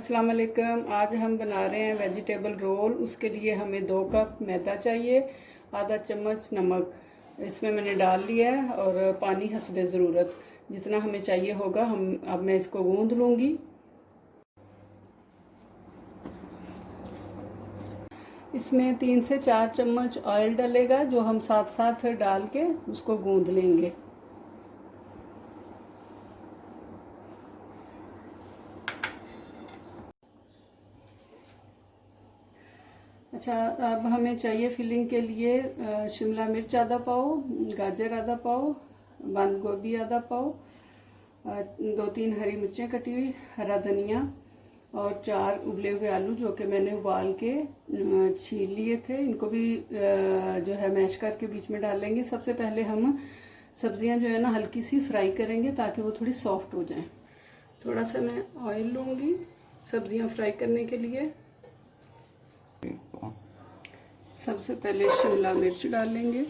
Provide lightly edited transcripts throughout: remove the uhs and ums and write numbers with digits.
अस्सलाम वालेकुम। आज हम बना रहे हैं वेजिटेबल रोल। उसके लिए हमें 2 कप मैदा चाहिए, आधा चम्मच नमक इसमें मैंने डाल लिया है और पानी हस्बे ज़रूरत जितना हमें चाहिए होगा। अब मैं इसको गूंद लूँगी। इसमें 3 से 4 चम्मच ऑयल डलेगा जो हम साथ साथ डाल के उसको गूंद लेंगे। अच्छा, अब हमें चाहिए फिलिंग के लिए शिमला मिर्च आधा पाव, गाजर आधा पाव, बंद गोभी आधा पाव, 2-3 हरी मिर्चें कटी हुई, हरा धनिया और 4 उबले हुए आलू जो कि मैंने उबाल के छील लिए थे। इनको भी जो है मैश करके बीच में डाल लेंगे। सबसे पहले हम सब्जियां जो है ना हल्की सी फ्राई करेंगे ताकि वो थोड़ी सॉफ्ट हो जाएं। थोड़ा सा मैं ऑयल लूँगी सब्जियां फ्राई करने के लिए। सबसे पहले शिमला मिर्च डालेंगे,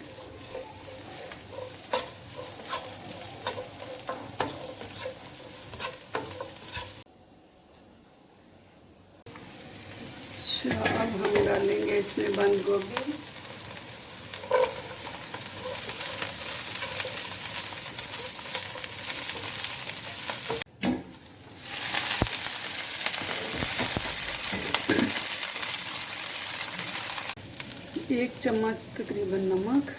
अब हम डालेंगे इसमें बंद गोभी, एक चम्मच तकरीबन नमक,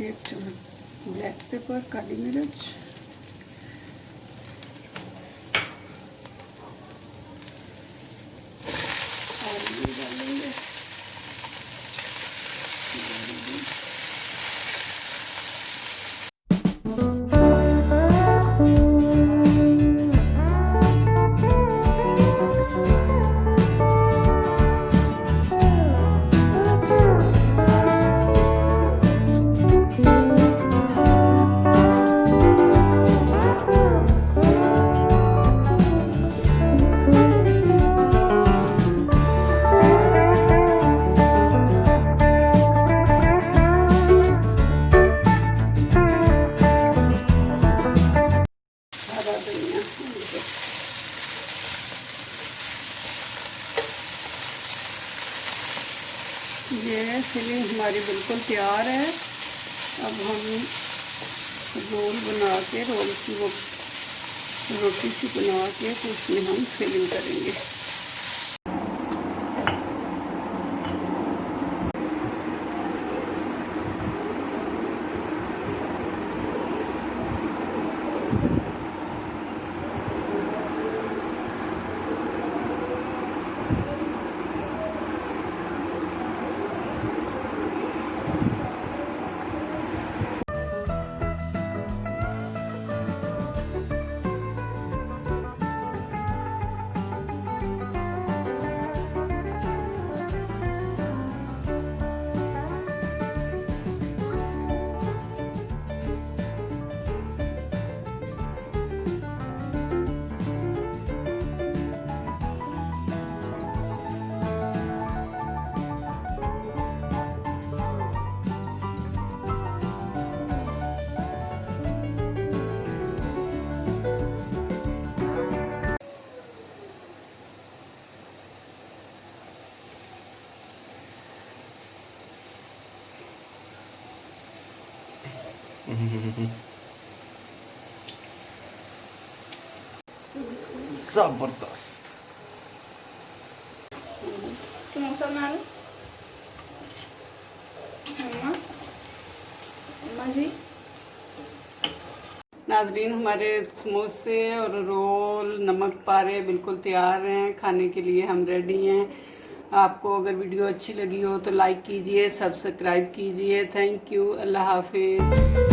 एक चम्मच ब्लैक पेपर काली मिर्च, आलू डालेंगे, हरा धनिया। ये फिलिंग हमारी बिल्कुल तैयार है। अब हम रोल बना के रोल की वो रोटी सी बना के तो उसमें हम फिलिंग करेंगे। जबरदस्त समोसा बना लो अम्मा जी। नाजरीन, हमारे समोसे और रोल नमक पारे बिल्कुल तैयार हैं। खाने के लिए हम रेडी हैं। आपको अगर वीडियो अच्छी लगी हो तो लाइक कीजिए, सब्सक्राइब कीजिए। Thank you. अल्लाह हाफिज़।